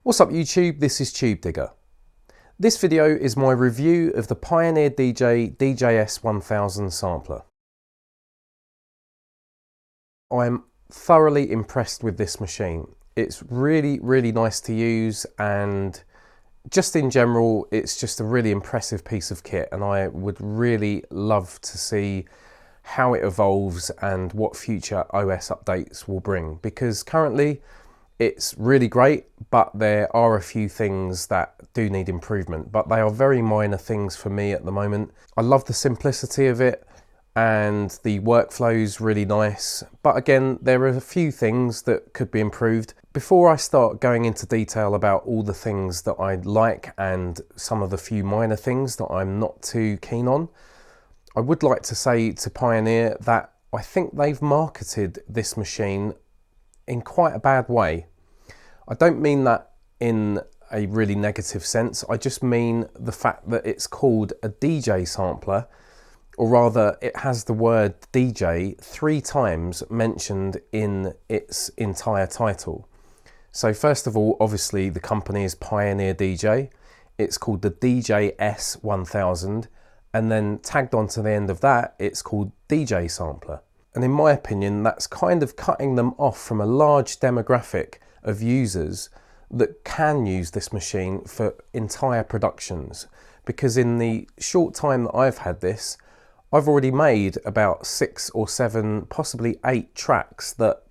What's up YouTube, this is Tubedigga. This video is my review of the Pioneer DJ DJS-1000 sampler. I'm thoroughly impressed with this machine. It's really nice to use, and just in general it's just a really impressive piece of kit, and I would really love to see how it evolves and what future OS updates will bring, because currently it's really great, but there are a few things that do need improvement, but they are very minor things for me at the moment. I love the simplicity of it and the workflow's really nice, but again, there are a few things that could be improved. Before I start going into detail about all the things that I like and some of the few minor things that I'm not too keen on, I would like to say to Pioneer that I think they've marketed this machine in quite a bad way. I don't mean that in a really negative sense, I just mean the fact that it's called a DJ sampler, or rather it has the word DJ 3 times mentioned in its entire title. So first of all, obviously the company is Pioneer DJ, it's called the DJS-1000, and then tagged onto the end of that it's called DJ sampler. And in my opinion that's kind of cutting them off from a large demographic of users that can use this machine for entire productions, because in the short time that I've had this, I've already made about 6 or 7, possibly 8 tracks that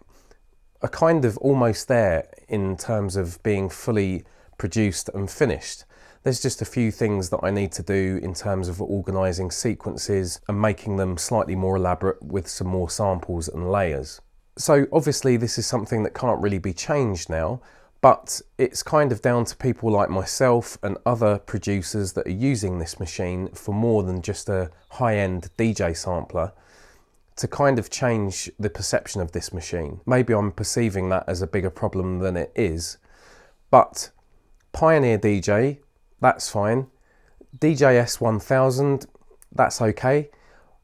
are kind of almost there in terms of being fully produced and finished. There's just a few things that I need to do in terms of organising sequences and making them slightly more elaborate with some more samples and layers. So obviously this is something that can't really be changed now, but it's kind of down to people like myself and other producers that are using this machine for more than just a high-end DJ sampler to kind of change the perception of this machine. Maybe I'm perceiving that as a bigger problem than it is, but Pioneer DJ, that's fine. DJS-1000, that's okay.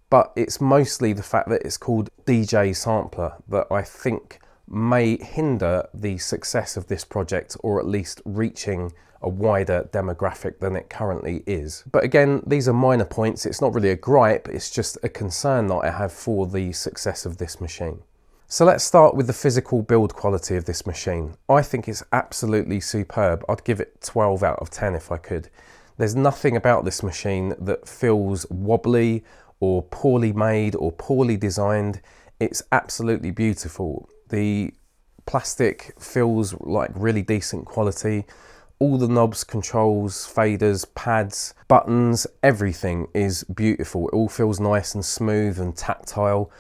But it's mostly the fact that it's called DJ sampler that I think may hinder the success of this project, or at least reaching a wider demographic than it currently is. But again, these are minor points. It's not really a gripe, it's just a concern that I have for the success of this machine. So let's start with the physical build quality of this machine. I think it's absolutely superb. I'd give it 12 out of 10 if I could. There's nothing about this machine that feels wobbly or poorly made or poorly designed. It's absolutely beautiful. The plastic feels like really decent quality. All the knobs, controls, faders, pads, buttons, everything is beautiful. It all feels nice and smooth and tactile.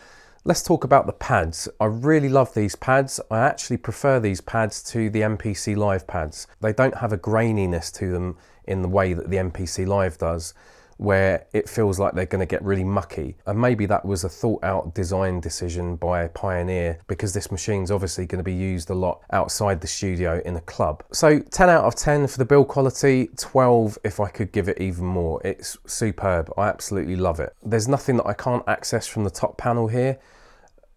Let's talk about the pads. I really love these pads. I actually prefer these pads to the MPC Live pads. They don't have a graininess to them in the way that the MPC Live does, where it feels like they're going to get really mucky. And maybe that was a thought out design decision by Pioneer, because this machine's obviously going to be used a lot outside the studio in a club. So 10 out of 10 for the build quality, 12 if I could give it even more. It's superb, I absolutely love it. There's nothing that I can't access from the top panel here.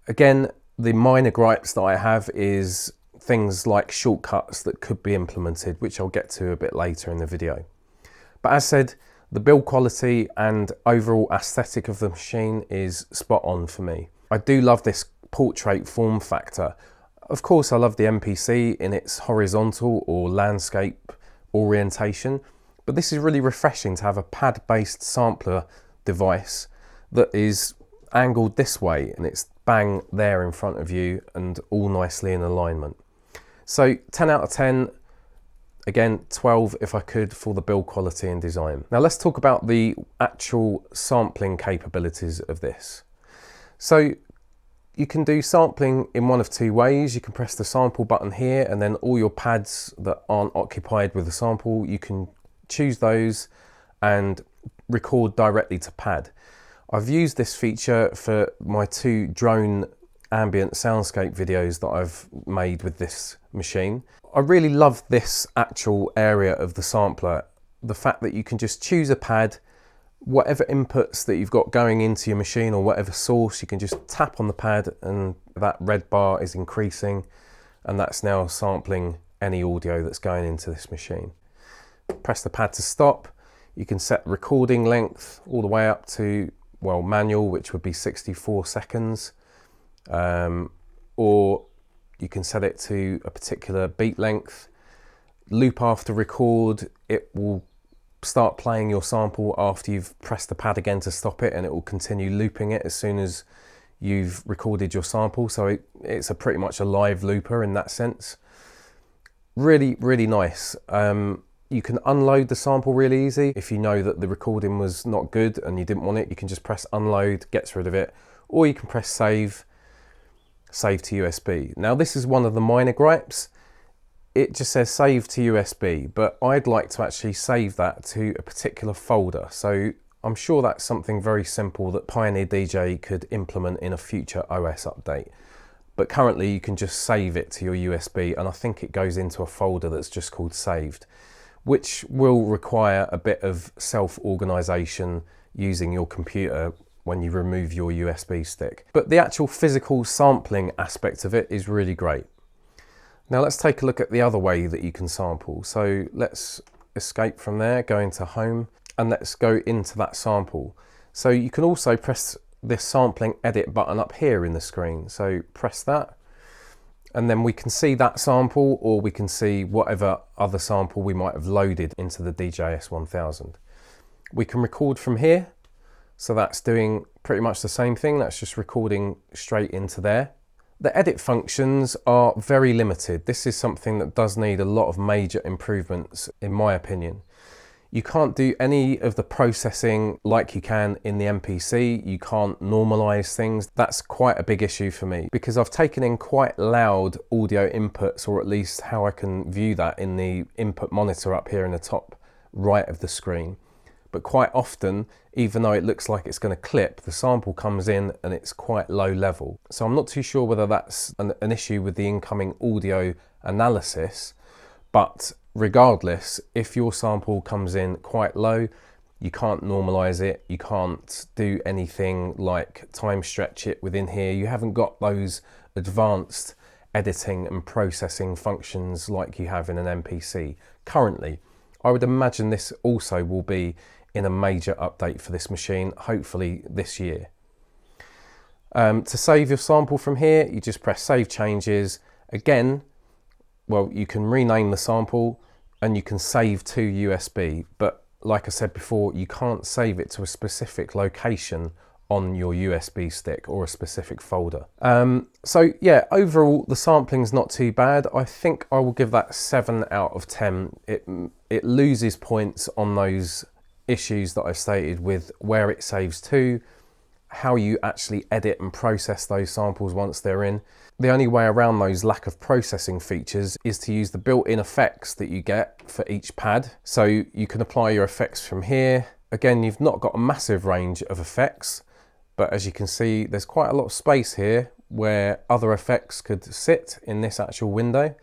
Again, the minor gripes that I have is things like shortcuts that could be implemented, which I'll get to a bit later in the video. But as said, the build quality and overall aesthetic of the machine is spot on for me. I do love this portrait form factor. Of course I love the MPC in its horizontal or landscape orientation, but this is really refreshing to have a pad-based sampler device that is angled this way and it's bang there in front of you and all nicely in alignment. So 10 out of 10. Again, 12 if I could for the build quality and design. Now let's talk about the actual sampling capabilities of this. So you can do sampling in one of 2 ways. You can press the sample button here, and then all your pads that aren't occupied with the sample, you can choose those and record directly to pad. I've used this feature for my 2 drone ambient soundscape videos that I've made with this machine. I really love this actual area of the sampler, the fact that you can just choose a pad, whatever inputs that you've got going into your machine or whatever source, you can just tap on the pad and that red bar is increasing, and that's now sampling any audio that's going into this machine. Press the pad to stop. You can set recording length all the way up to, well, manual, which would be 64 seconds. Or you can set it to a particular beat length. Loop after record, it will start playing your sample after you've pressed the pad again to stop it, and it will continue looping it as soon as you've recorded your sample. So it's pretty much a live looper in that sense. Really, really nice. You can unload the sample really easy. If you know that the recording was not good and you didn't want it, you can just press unload, gets rid of it, or you can press save to USB. Now this is one of the minor gripes. It just says save to USB, but I'd like to actually save that to a particular folder. So I'm sure that's something very simple that Pioneer DJ could implement in a future OS update. But currently you can just save it to your USB, and I think it goes into a folder that's just called saved, which will require a bit of self-organization using your computer when you remove your USB stick. But the actual physical sampling aspect of it is really great. Now let's take a look at the other way that you can sample. So let's escape from there, go into home, and let's go into that sample. So you can also press this sampling edit button up here in the screen. So press that, and then we can see that sample, or we can see whatever other sample we might have loaded into the DJS-1000. We can record from here. So that's doing pretty much the same thing. That's just recording straight into there. The edit functions are very limited. This is something that does need a lot of major improvements, in my opinion. You can't do any of the processing like you can in the MPC. You can't normalize things. That's quite a big issue for me, because I've taken in quite loud audio inputs, or at least how I can view that in the input monitor up here in the top right of the screen. But quite often, even though it looks like it's going to clip, the sample comes in and it's quite low level. So I'm not too sure whether that's an issue with the incoming audio analysis, but regardless, if your sample comes in quite low, you can't normalize it, you can't do anything like time stretch it within here. You haven't got those advanced editing and processing functions like you have in an MPC currently. I would imagine this also will be in a major update for this machine, hopefully this year. To save your sample from here, you just press Save Changes. Again, well, you can rename the sample and you can save to USB, but like I said before, you can't save it to a specific location on your USB stick or a specific folder. So yeah, overall the sampling's not too bad. I think I will give that 7 out of 10. It loses points on those issues that I've stated with where it saves to, how you actually edit and process those samples once they're in. The only way around those lack of processing features is to use the built-in effects that you get for each pad. So you can apply your effects from here. Again, you've not got a massive range of effects, but as you can see, there's quite a lot of space here where other effects could sit in this actual window.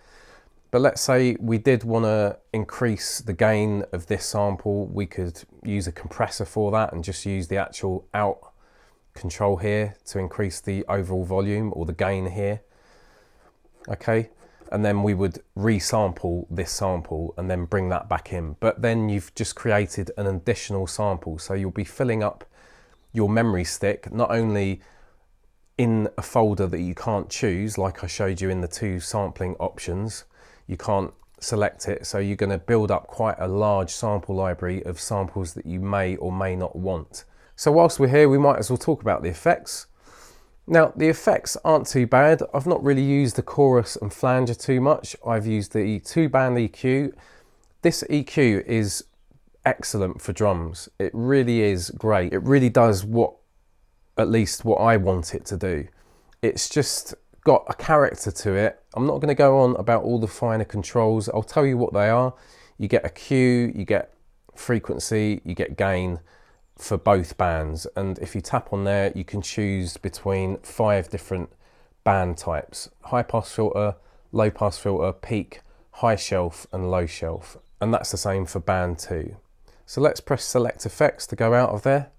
But let's say we did want to increase the gain of this sample, we could use a compressor for that and just use the actual out control here to increase the overall volume or the gain here. Okay, and then we would resample this sample and then bring that back in. But then you've just created an additional sample, so you'll be filling up your memory stick not only in a folder that you can't choose, like I showed you in the 2 sampling options. You can't select it, so you're going to build up quite a large sample library of samples that you may or may not want. So whilst we're here, we might as well talk about the effects. Now, the effects aren't too bad. I've not really used the chorus and flanger too much. I've used the 2-band EQ. This EQ is excellent for drums. It really is great. It really does at least what I want it to do. It's just got a character to it. I'm not going to go on about all the finer controls. I'll tell you what they are. You get a Q, you get frequency, you get gain for both bands. And if you tap on there, you can choose between 5 different band types: high pass filter, low pass filter, peak, high shelf and low shelf. And that's the same for band 2. So let's press select effects to go out of there.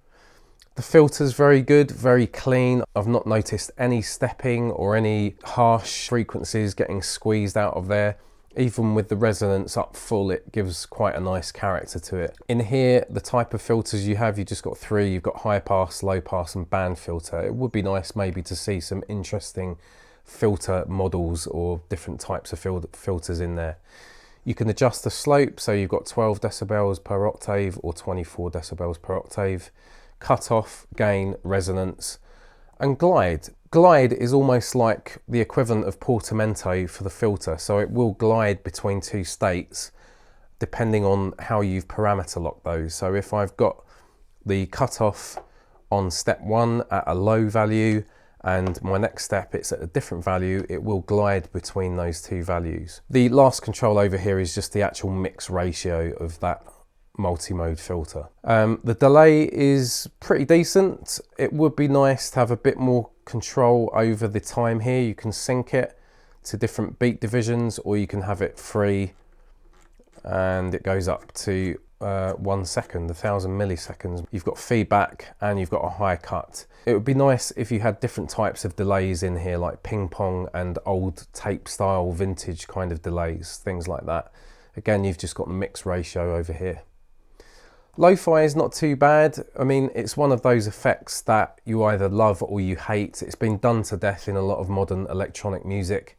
The filter's very good, very clean. I've not noticed any stepping or any harsh frequencies getting squeezed out of there. Even with the resonance up full, it gives quite a nice character to it. In here, the type of filters you have, you just got three. You've got high pass, low pass and band filter. It would be nice maybe to see some interesting filter models or different types of filters in there. You can adjust the slope, so you've got 12 decibels per octave or 24 decibels per octave. Cutoff, gain, resonance, and glide. Glide is almost like the equivalent of portamento for the filter, so it will glide between two states depending on how you've parameter locked those. So if I've got the cutoff on step 1 at a low value and my next step it's at a different value, it will glide between those two values. The last control over here is just the actual mix ratio of that multi-mode filter. The delay is pretty decent. It would be nice to have a bit more control over the time here. You can sync it to different beat divisions, or you can have it free and it goes up to 1 second, 1,000 milliseconds. You've got feedback and you've got a high cut. It would be nice if you had different types of delays in here, like ping pong and old tape style vintage kind of delays, things like that. Again, you've just got the mix ratio over here. Lo-fi is not too bad. I mean, it's one of those effects that you either love or you hate. It's been done to death in a lot of modern electronic music.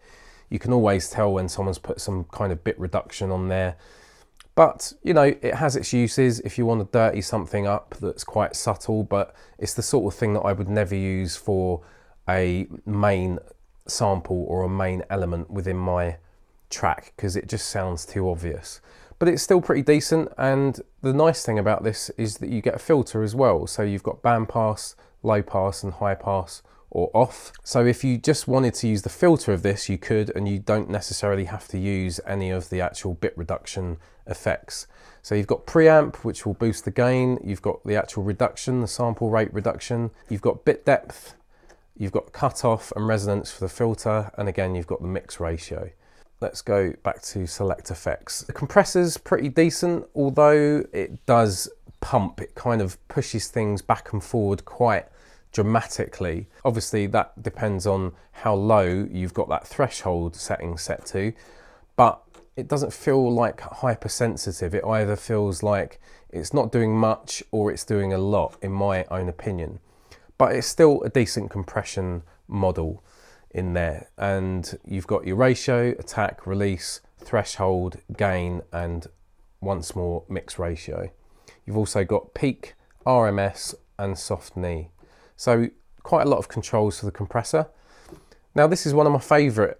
You can always tell when someone's put some kind of bit reduction on there. But, you know, it has its uses if you want to dirty something up that's quite subtle, but it's the sort of thing that I would never use for a main sample or a main element within my track, because it just sounds too obvious. But it's still pretty decent, and the nice thing about this is that you get a filter as well. So you've got band pass, low pass and high pass, or off. So if you just wanted to use the filter of this, you could, and you don't necessarily have to use any of the actual bit reduction effects. So you've got preamp, which will boost the gain. You've got the actual reduction, the sample rate reduction. You've got bit depth. You've got cutoff and resonance for the filter. And again, you've got the mix ratio. Let's go back to select effects. The compressor's pretty decent, although it does pump. It kind of pushes things back and forward quite dramatically. Obviously that depends on how low you've got that threshold setting set to, but it doesn't feel like hypersensitive. It either feels like it's not doing much or it's doing a lot, in my own opinion. But it's still a decent compression model in there, and you've got your ratio, attack, release, threshold, gain, and once more mix ratio. You've also got peak, RMS and soft knee. So quite a lot of controls for the compressor. Now this is one of my favorite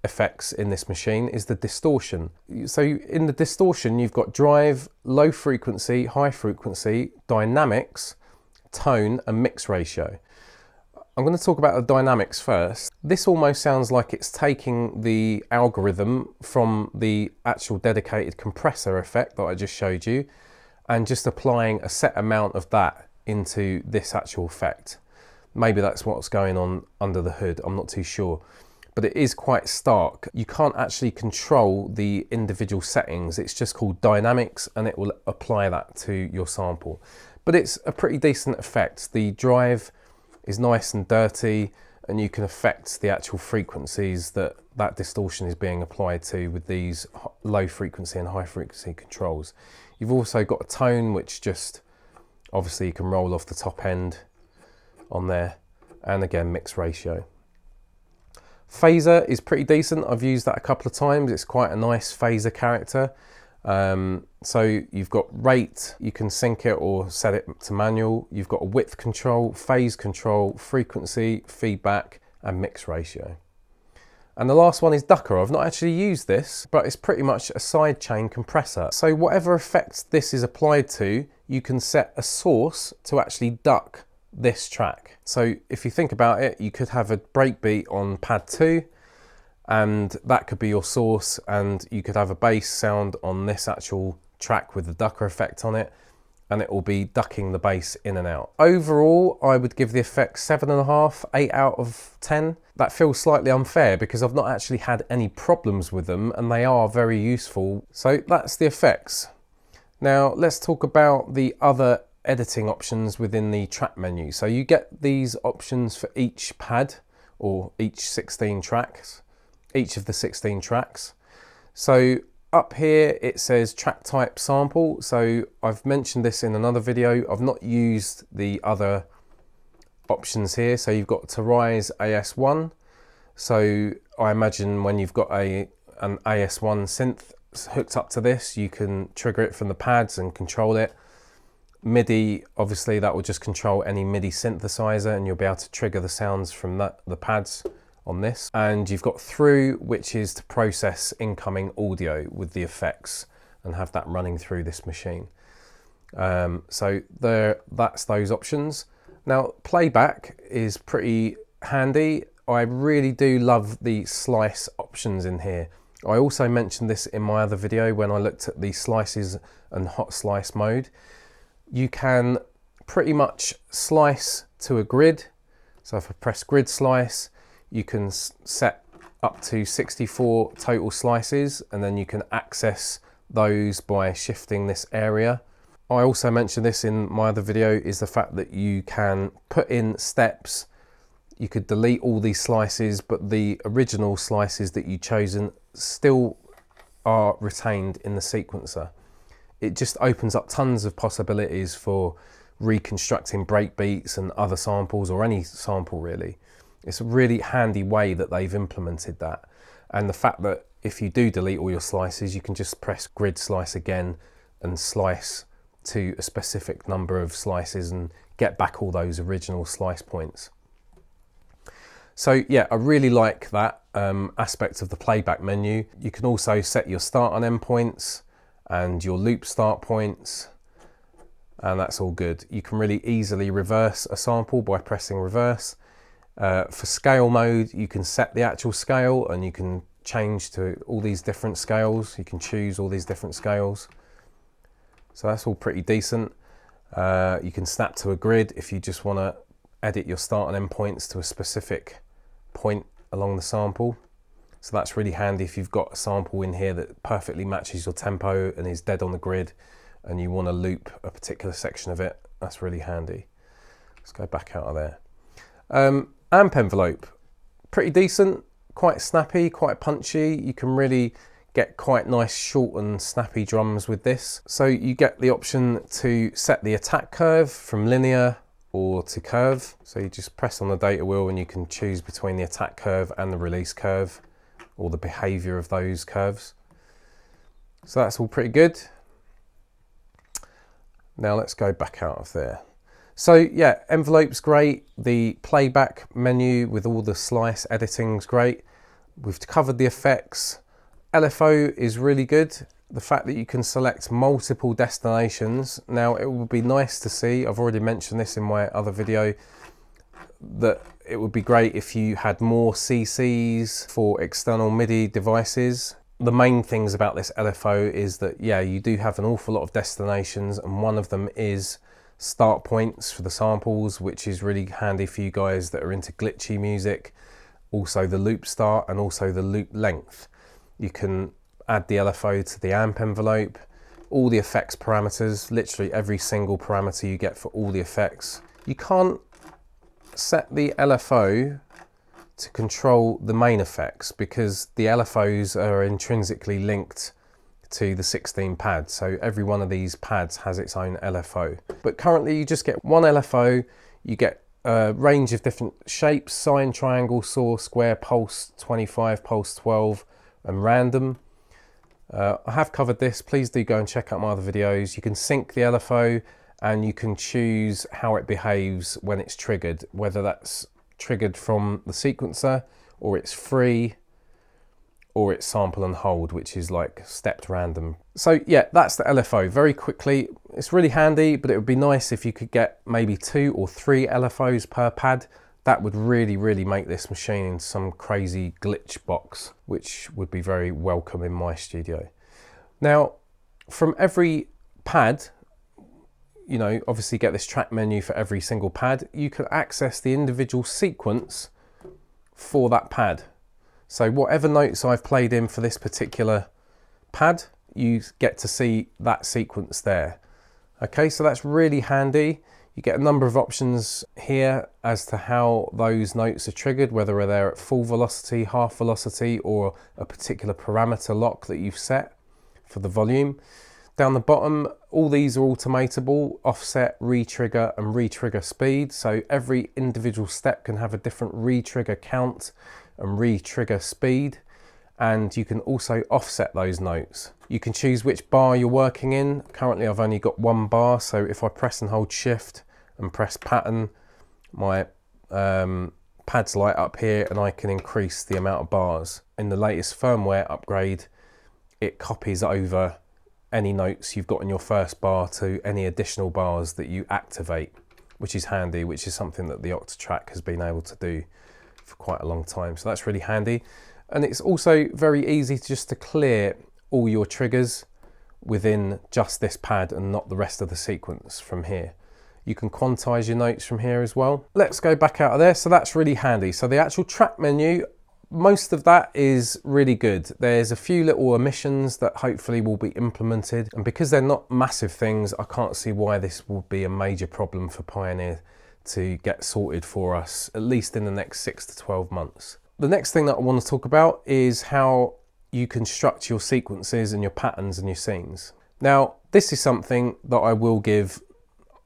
effects in this machine, is the distortion. So in the distortion you've got drive, low frequency, high frequency, dynamics, tone and mix ratio. I'm going to talk about the dynamics first. This almost sounds like it's taking the algorithm from the actual dedicated compressor effect that I just showed you and just applying a set amount of that into this actual effect. Maybe that's what's going on under the hood, I'm not too sure. But it is quite stark. You can't actually control the individual settings. It's just called dynamics and it will apply that to your sample. But it's a pretty decent effect. The drive is nice and dirty, and you can affect the actual frequencies that that distortion is being applied to with these low frequency and high frequency controls. You've also got a tone, which just obviously you can roll off the top end on there, and again mix ratio. Phaser is pretty decent. I've used that a couple of times. It's quite a nice phaser character. So you've got rate, you can sync it or set it to manual. You've got a width control, phase control, frequency, feedback and mix ratio. And the last one is ducker. I've not actually used this, but it's pretty much a sidechain compressor. So whatever effects this is applied to, you can set a source to actually duck this track. So if you think about it, you could have a breakbeat on pad 2, and that could be your source, and you could have a bass sound on this actual track with the ducker effect on it, and it will be ducking the bass in and out. Overall, I would give the effect 7.5, 8 out of 10. That feels slightly unfair because I've not actually had any problems with them, and they are very useful. So that's the effects. Now let's talk about the other editing options within the track menu. So you get these options for each pad, or each 16 tracks. Each of the 16 tracks. So up here it says track type sample. So I've mentioned this in another video. I've not used the other options here. So you've got Tarise AS1. So I imagine when you've got an AS1 synth hooked up to this, you can trigger it from the pads and control it. MIDI, obviously that will just control any MIDI synthesizer, and you'll be able to trigger the sounds from the pads on this. And you've got through, which is to process incoming audio with the effects and have that running through this machine. So that's those options. Now playback is pretty handy. I really do love the slice options in here. I also mentioned this in my other video when I looked at the slices and hot slice mode. You can pretty much slice to a grid. So if I press grid slice, you can set up to 64 total slices, and then you can access those by shifting this area. I also mentioned this in my other video, is the fact that you can put in steps. You could delete all these slices, but the original slices that you've chosen still are retained in the sequencer. It just opens up tons of possibilities for reconstructing breakbeats and other samples, or any sample really. It's a really handy way that they've implemented that. And the fact that if you do delete all your slices, you can just press grid slice again and slice to a specific number of slices and get back all those original slice points. So yeah, I really like that aspect of the playback menu. You can also set your start and end points and your loop start points, and that's all good. You can really easily reverse a sample by pressing reverse. For scale mode, you can set the actual scale, and you can change to all these different scales. You can choose all these different scales. So that's all pretty decent. You can snap to a grid if you just want to edit your start and end points to a specific point along the sample. So that's really handy if you've got a sample in here that perfectly matches your tempo and is dead on the grid, and you want to loop a particular section of it. That's really handy. Let's go back out of there. Amp envelope, pretty decent, quite snappy, quite punchy. You can really get quite nice short and snappy drums with this. So you get the option to set the attack curve from linear or to curve. So you just press on the data wheel and you can choose between the attack curve and the release curve, or the behavior of those curves. So that's all pretty good. Now let's go back out of there. So yeah, envelope's great. The playback menu with all the slice editing's great. We've covered the effects. LFO is really good. The fact that you can select multiple destinations. Now it would be nice to see, I've already mentioned this in my other video, that it would be great if you had more CCs for external MIDI devices. The main things about this LFO is that, yeah, you do have an awful lot of destinations, and one of them is start points for the samples, which is really handy for you guys that are into glitchy music. Also the loop start and also the loop length. You can add the LFO to the amp envelope, all the effects parameters, literally every single parameter you get for all the effects. You can't set the LFO to control the main effects because the LFOs are intrinsically linked to the 16 pads. So every one of these pads has its own LFO. But currently you just get one LFO, you get a range of different shapes: sine, triangle, saw, square, pulse 25, pulse 12, and random. I have covered this. Please do go and check out my other videos. You can sync the LFO and you can choose how it behaves when it's triggered, whether that's triggered from the sequencer, or it's free, or it's sample and hold, which is like stepped random. So yeah, that's the LFO. Very quickly, it's really handy, but it would be nice if you could get maybe 2 or 3 LFOs per pad. That would really, really make this machine into some crazy glitch box, which would be very welcome in my studio. Now, from every pad, you know, obviously get this track menu for every single pad. You can access the individual sequence for that pad. So whatever notes I've played in for this particular pad, you get to see that sequence there. Okay, so that's really handy. You get a number of options here as to how those notes are triggered, whether they're at full velocity, half velocity, or a particular parameter lock that you've set for the volume. Down the bottom, all these are automatable: offset, re-trigger and re-trigger speed. So every individual step can have a different re-trigger count and re-trigger speed. And you can also offset those notes. You can choose which bar you're working in. Currently I've only got one bar, so if I press and hold shift and press pattern, my pads light up here and I can increase the amount of bars. In the latest firmware upgrade, it copies over any notes you've got in your first bar to any additional bars that you activate, which is handy, which is something that the Octatrack has been able to do for quite a long time. So that's really handy. And it's also very easy just to clear all your triggers within just this pad and not the rest of the sequence from here. You can quantize your notes from here as well. Let's go back out of there. So that's really handy. So the actual track menu, most of that is really good. There's a few little omissions that hopefully will be implemented. And because they're not massive things, I can't see why this will be a major problem for Pioneer to get sorted for us, at least in the next 6 to 12 months. The next thing that I want to talk about is how you construct your sequences and your patterns and your scenes. Now, this is something that I will give,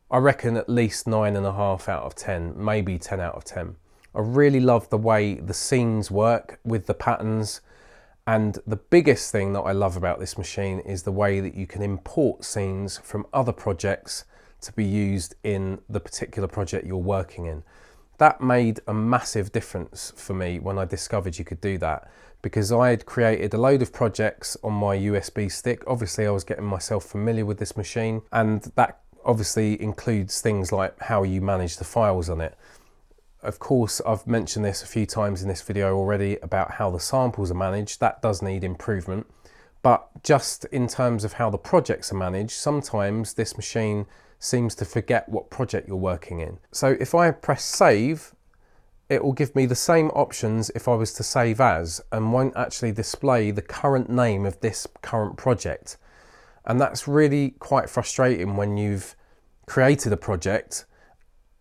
I reckon, at least 9.5 out of 10, maybe 10 out of 10. I really love the way the scenes work with the patterns. And the biggest thing that I love about this machine is the way that you can import scenes from other projects to be used in the particular project you're working in. That made a massive difference for me when I discovered you could do that, because I had created a load of projects on my USB stick. Obviously I was getting myself familiar with this machine, and that obviously includes things like how you manage the files on it. Of course, I've mentioned this a few times in this video already about how the samples are managed. That does need improvement, but just in terms of how the projects are managed, sometimes this machine seems to forget what project you're working in. So if I press save, it will give me the same options if I was to save as, and won't actually display the current name of this current project. And that's really quite frustrating when you've created a project,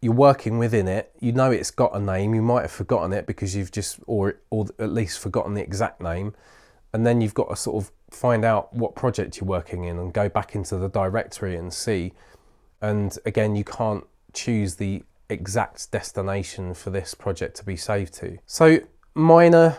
you're working within it, you know it's got a name, you might have forgotten it because you've just, or at least forgotten the exact name, and then you've got to sort of find out what project you're working in and go back into the directory and see. And again, you can't choose the exact destination for this project to be saved to. So minor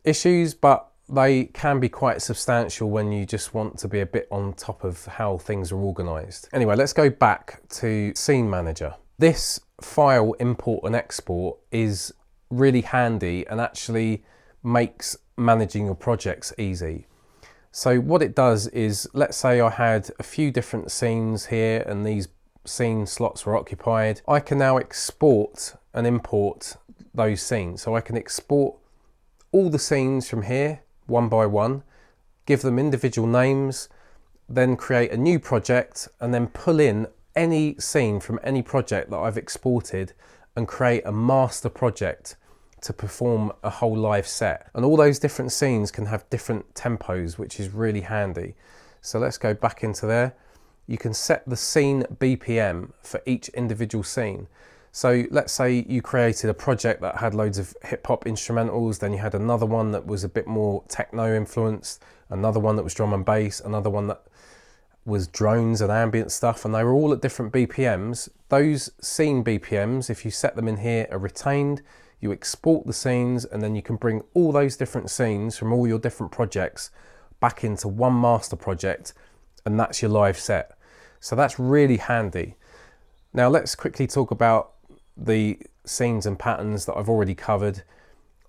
issues, but they can be quite substantial when you just want to be a bit on top of how things are organized. Anyway, let's go back to Scene Manager. This file import and export is really handy and actually makes managing your projects easy. So what it does is, let's say I had a few different scenes here and these scene slots were occupied. I can now export and import those scenes. So I can export all the scenes from here one by one, give them individual names, then create a new project and then pull in any scene from any project that I've exported and create a master project to perform a whole live set. And all those different scenes can have different tempos, which is really handy. So let's go back into there. You can set the scene BPM for each individual scene. So let's say you created a project that had loads of hip hop instrumentals, then you had another one that was a bit more techno influenced, another one that was drum and bass, another one that was drones and ambient stuff, and they were all at different BPMs. Those scene BPMs, if you set them in here, are retained. You export the scenes and then you can bring all those different scenes from all your different projects back into one master project, and that's your live set. So that's really handy. Now let's quickly talk about the scenes and patterns that I've already covered.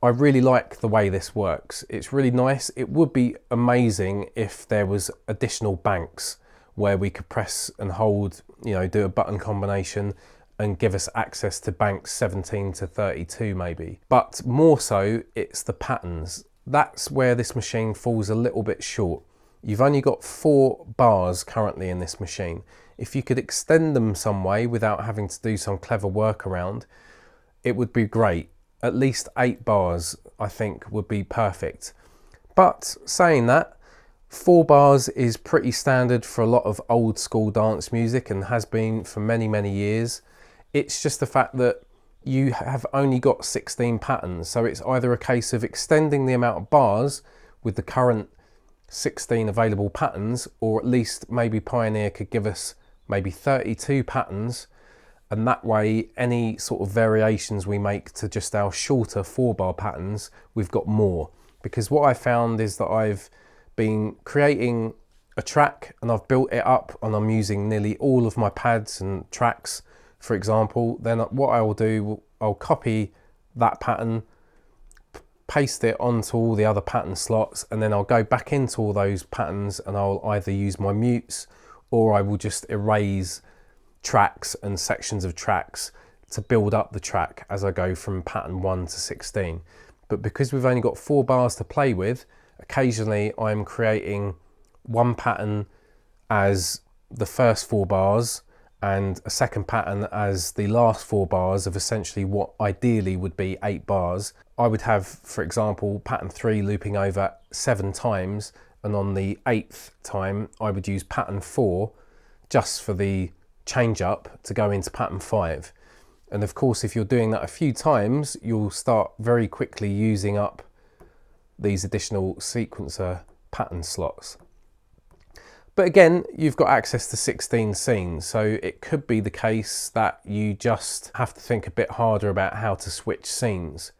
I really like the way this works. It's really nice. It would be amazing if there was additional banks where we could press and hold, you know, do a button combination and give us access to banks 17 to 32 maybe. But more so, it's the patterns. That's where this machine falls a little bit short. You've only got 4 bars currently in this machine. If you could extend them some way without having to do some clever workaround, it would be great. At least 8 bars, I think, would be perfect. But saying that, 4 bars is pretty standard for a lot of old school dance music and has been for many, many years. It's just the fact that you have only got 16 patterns. So it's either a case of extending the amount of bars with the current 16 available patterns, or at least maybe Pioneer could give us maybe 32 patterns, and that way any sort of variations we make to just our shorter 4-bar patterns, we've got more. Because what I found is that I've been creating a track and I've built it up and I'm using nearly all of my pads and tracks, for example. Then what I will do, I'll copy that pattern, paste it onto all the other pattern slots, and then I'll go back into all those patterns and I'll either use my mutes or I will just erase tracks and sections of tracks to build up the track as I go from pattern 1 to 16. But because we've only got 4 bars to play with, occasionally I'm creating one pattern as the first 4 bars and a second pattern as the last 4 bars of essentially what ideally would be 8 bars. I would have, for example, pattern 3 looping over 7 times, and on the 8th time I would use pattern 4 just for the change up to go into pattern 5. And of course, if you're doing that a few times, you'll start very quickly using up these additional sequencer pattern slots. But again, you've got access to 16 scenes, so it could be the case that you just have to think a bit harder about how to switch scenes,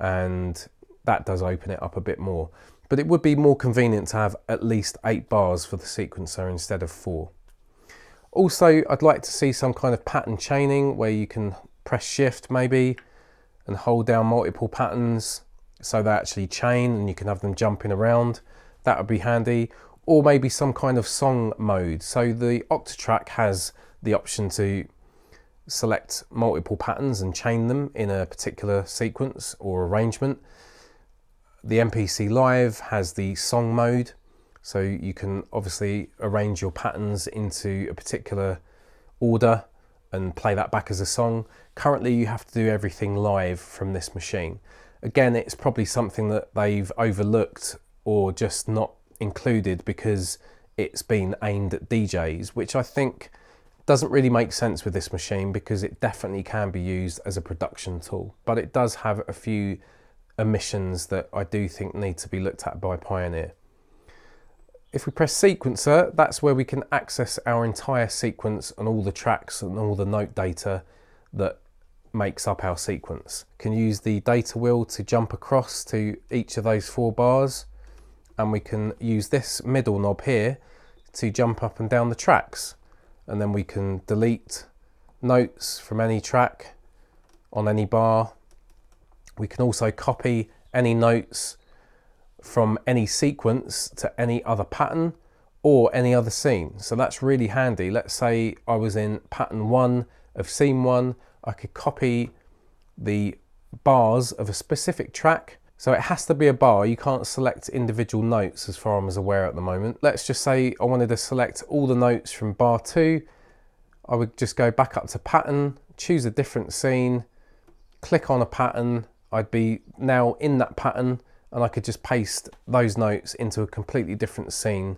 and that does open it up a bit more. But it would be more convenient to have at least 8 bars for the sequencer instead of 4. Also, I'd like to see some kind of pattern chaining where you can press shift maybe and hold down multiple patterns so they actually chain and you can have them jumping around. That would be handy. Or maybe some kind of song mode. So the Octatrack has the option to select multiple patterns and chain them in a particular sequence or arrangement. The MPC Live has the song mode, so you can obviously arrange your patterns into a particular order and play that back as a song. Currently you have to do everything live from this machine. Again, it's probably something that they've overlooked or just not included because it's been aimed at DJs, which I think doesn't really make sense with this machine because it definitely can be used as a production tool, but it does have a few omissions that I do think need to be looked at by Pioneer. If we press sequencer, that's where we can access our entire sequence and all the tracks and all the note data that makes up our sequence. Can use the data wheel to jump across to each of those 4 bars, and we can use this middle knob here to jump up and down the tracks, and then we can delete notes from any track on any bar. We can also copy any notes from any sequence to any other pattern or any other scene, so that's really handy. Let's say I was in pattern 1 of scene 1, I could copy the bars of a specific track. So it has to be a bar, you can't select individual notes as far as I'm aware at the moment. Let's just say I wanted to select all the notes from bar 2. I would just go back up to pattern, choose a different scene, click on a pattern. I'd be now in that pattern and I could just paste those notes into a completely different scene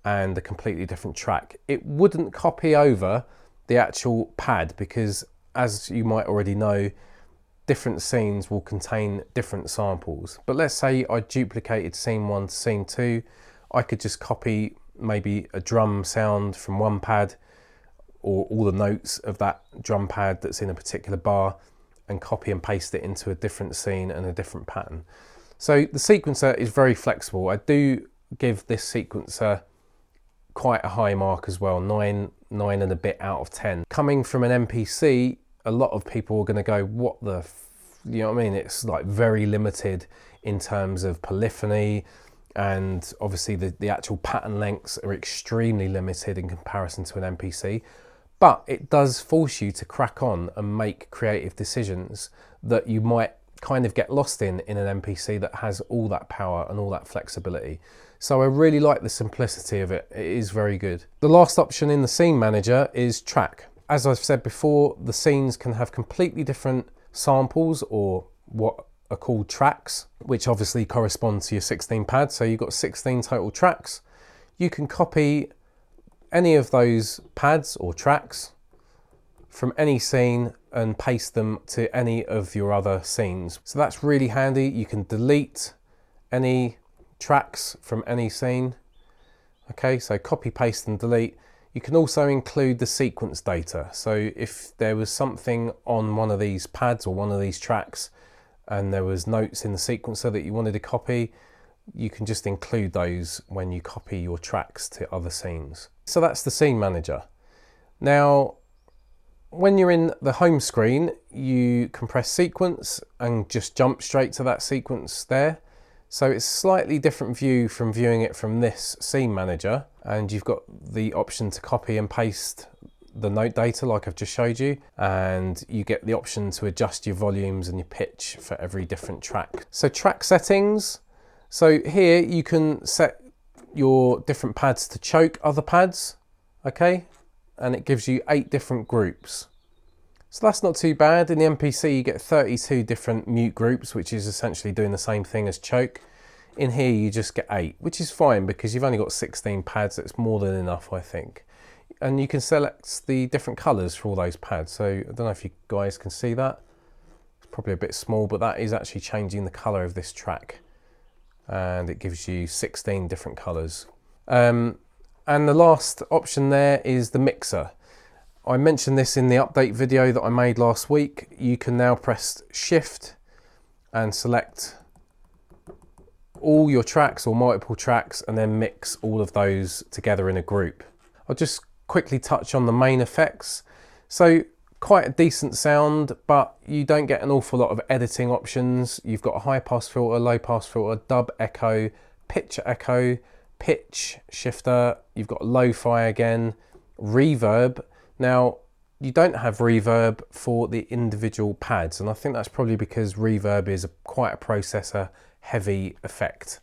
and a completely different track. It wouldn't copy over the actual pad because, as you might already know, different scenes will contain different samples. But let's say I duplicated scene 1 to scene 2, I could just copy maybe a drum sound from one pad or all the notes of that drum pad that's in a particular bar and copy and paste it into a different scene and a different pattern. So the sequencer is very flexible. I do give this sequencer quite a high mark as well, 9 and a bit out of 10. Coming from an MPC, a lot of people are going to go, what the, you know what I mean? It's like very limited in terms of polyphony, and obviously the actual pattern lengths are extremely limited in comparison to an MPC. But it does force you to crack on and make creative decisions that you might kind of get lost in an MPC that has all that power and all that flexibility. So I really like the simplicity of it. It is very good. The last option in the scene manager is track. As I've said before, the scenes can have completely different samples, or what are called tracks, which obviously correspond to your 16 pads. So you've got 16 total tracks. You can copy any of those pads or tracks from any scene and paste them to any of your other scenes. So that's really handy. You can delete any tracks from any scene. Okay, so copy, paste and delete. You can also include the sequence data. So if there was something on one of these pads or one of these tracks and there was notes in the sequencer that you wanted to copy, you can just include those when you copy your tracks to other scenes. So that's the scene manager. Now, when you're in the home screen, you can press sequence and just jump straight to that sequence there. So it's a slightly different view from viewing it from this scene manager, and you've got the option to copy and paste the note data like I've just showed you, and you get the option to adjust your volumes and your pitch for every different track. So track settings. So here you can set your different pads to choke other pads, okay? And it gives you 8 different groups. So that's not too bad. In the MPC you get 32 different mute groups, which is essentially doing the same thing as choke. In here you just get 8, which is fine because you've only got 16 pads. It's more than enough, I think. And you can select the different colours for all those pads. So I don't know if you guys can see that. It's probably a bit small, but that is actually changing the colour of this track. And it gives you 16 different colours. And the last option there is the mixer. I mentioned this in the update video that I made last week. You can now press Shift and select all your tracks or multiple tracks and then mix all of those together in a group. I'll just quickly touch on the main effects. So quite a decent sound, but you don't get an awful lot of editing options. You've got a high pass filter, low pass filter, dub echo, pitch shifter. You've got lo-fi again, reverb. Now, you don't have reverb for the individual pads, and I think that's probably because reverb is quite a processor heavy effect.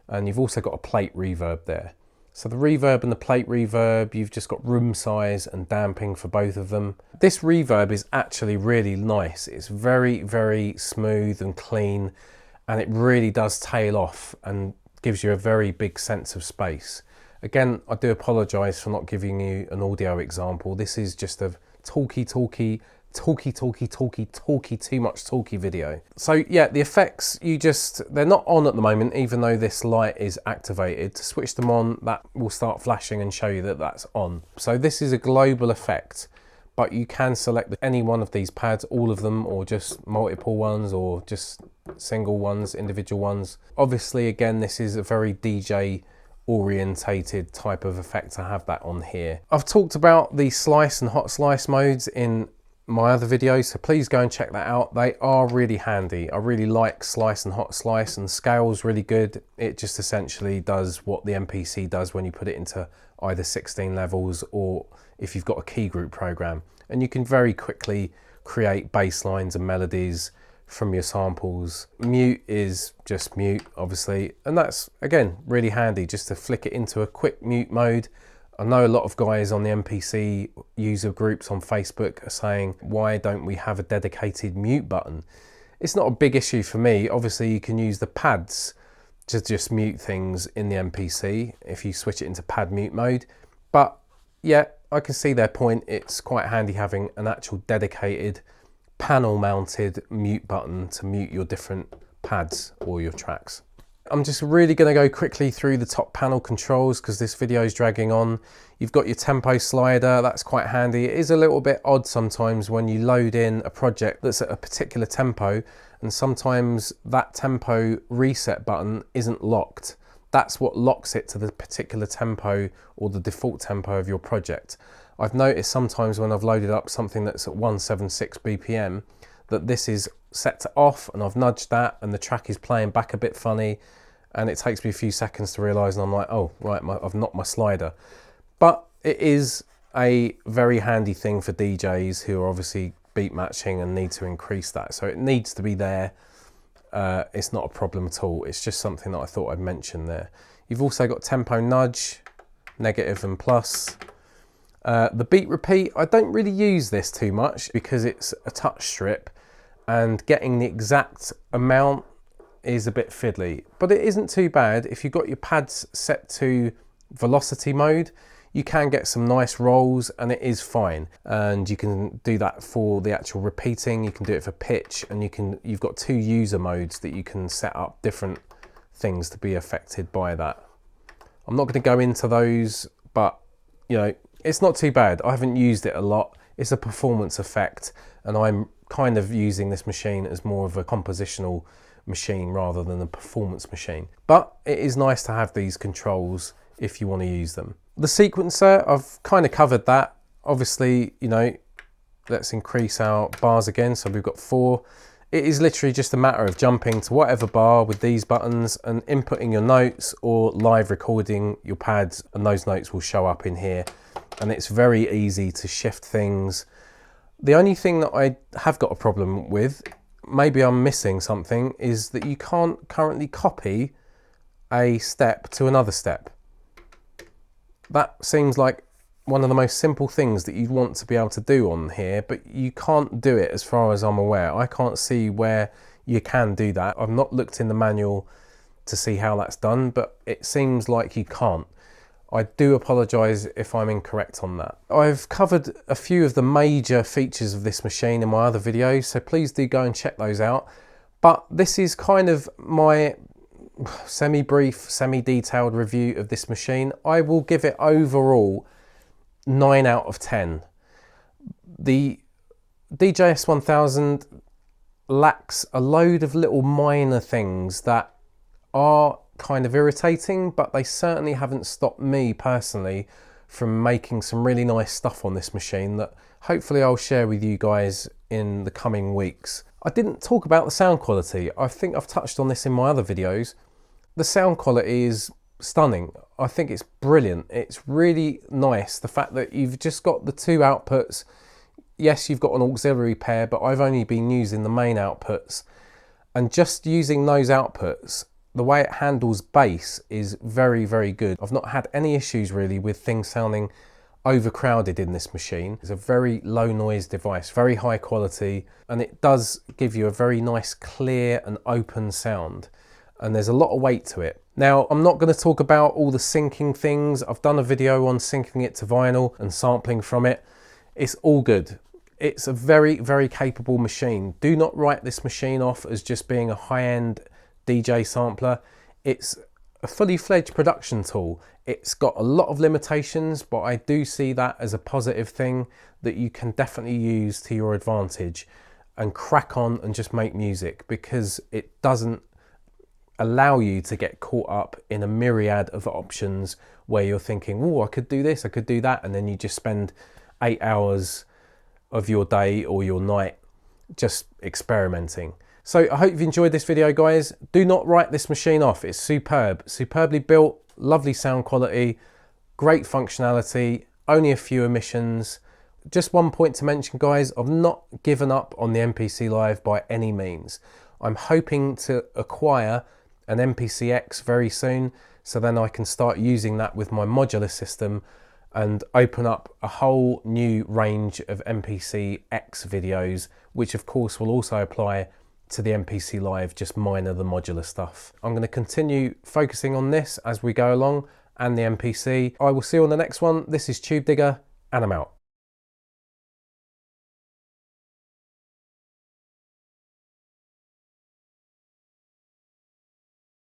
And you've also got a plate reverb there. So the reverb and the plate reverb, you've just got room size and damping for both of them. This reverb is actually really nice. It's very, very smooth and clean, and it really does tail off and gives you a very big sense of space. Again, I do apologise for not giving you an audio example. This is just a talky, too much talky video. So yeah, the effects, they're not on at the moment, even though this light is activated. To switch them on, that will start flashing and show you that that's on. So this is a global effect, but you can select any one of these pads, all of them, or just multiple ones, or just single ones, individual ones. Obviously, again, this is a very DJ orientated type of effect to have that on here. I've talked about the slice and hot slice modes in my other videos, so please go and check that out. They are really handy. I really like slice and hot slice, and scale's really good. It just essentially does what the MPC does when you put it into either 16 levels or if you've got a key group program, and you can very quickly create bass lines and melodies from your samples. Mute is just mute, obviously, and that's again really handy just to flick it into a quick mute mode. I know a lot of guys on the MPC user groups on Facebook are saying, why don't we have a dedicated mute button? It's not a big issue for me. Obviously you can use the pads to just mute things in the MPC if you switch it into pad mute mode, but yeah, I can see their point. It's quite handy having an actual dedicated panel mounted mute button to mute your different pads or your tracks. I'm just really going to go quickly through the top panel controls because this video is dragging on. You've got your tempo slider, that's quite handy. It is a little bit odd sometimes when you load in a project that's at a particular tempo, and sometimes that tempo reset button isn't locked. That's what locks it to the particular tempo or the default tempo of your project. I've noticed sometimes when I've loaded up something that's at 176 BPM that this is set to off, and I've nudged that and the track is playing back a bit funny, and it takes me a few seconds to realise, and I'm like, oh right, I've knocked my slider. But it is a very handy thing for DJs who are obviously beat matching and need to increase that. So it needs to be there. It's not a problem at all. It's just something that I thought I'd mention there. You've also got tempo nudge, negative and plus. The beat repeat, I don't really use this too much because it's a touch strip and getting the exact amount is a bit fiddly, but it isn't too bad. If you've got your pads set to velocity mode, you can get some nice rolls and it is fine. And you can do that for the actual repeating, you can do it for pitch, and you've got 2 user modes that you can set up different things to be affected by that. I'm not going to go into those, but you know, it's not too bad. I haven't used it a lot. It's a performance effect, and I'm kind of using this machine as more of a compositional machine rather than a performance machine. But it is nice to have these controls if you want to use them. The sequencer, I've kind of covered that. Obviously, you know, let's increase our bars again. So we've got 4. It is literally just a matter of jumping to whatever bar with these buttons and inputting your notes or live recording your pads, and those notes will show up in here. And it's very easy to shift things. The only thing that I have got a problem with, maybe I'm missing something, is that you can't currently copy a step to another step. That seems like one of the most simple things that you'd want to be able to do on here, but you can't do it as far as I'm aware. I can't see where you can do that. I've not looked in the manual to see how that's done, but it seems like you can't. I do apologise if I'm incorrect on that. I've covered a few of the major features of this machine in my other videos, so please do go and check those out. But this is kind of my semi-brief, semi-detailed review of this machine. I will give it overall 9 out of 10. The DJS-1000 lacks a load of little minor things that are kind of irritating, but they certainly haven't stopped me personally from making some really nice stuff on this machine that hopefully I'll share with you guys in the coming weeks. I didn't talk about the sound quality. I think I've touched on this in my other videos. The sound quality is stunning. I think it's brilliant. It's really nice, the fact that you've just got the 2 outputs. Yes, you've got an auxiliary pair, but I've only been using the main outputs, and just using those outputs, the way it handles bass is very, very good. I've not had any issues really with things sounding overcrowded in this machine. It's a very low noise device, very high quality, and it does give you a very nice, clear and open sound. And there's a lot of weight to it. Now, I'm not going to talk about all the syncing things. I've done a video on syncing it to vinyl and sampling from it. It's all good. It's a very, very capable machine. Do not write this machine off as just being a high-end DJ sampler. It's a fully fledged production tool. It's got a lot of limitations, but I do see that as a positive thing that you can definitely use to your advantage and crack on and just make music, because it doesn't allow you to get caught up in a myriad of options where you're thinking, oh, I could do this, I could do that, and then you just spend 8 hours of your day or your night just experimenting. So I hope you've enjoyed this video, guys. Do not write this machine off. It's superb, superbly built, lovely sound quality, great functionality, only a few emissions. Just one point to mention, guys, I've not given up on the MPC Live by any means. I'm hoping to acquire an MPC-X very soon, so then I can start using that with my modular system and open up a whole new range of MPC-X videos, which of course will also apply to the MPC Live, just minor the modular stuff. I'm going to continue focusing on this as we go along, and the MPC. I will see you on the next one. This is Tubedigga, and I'm out.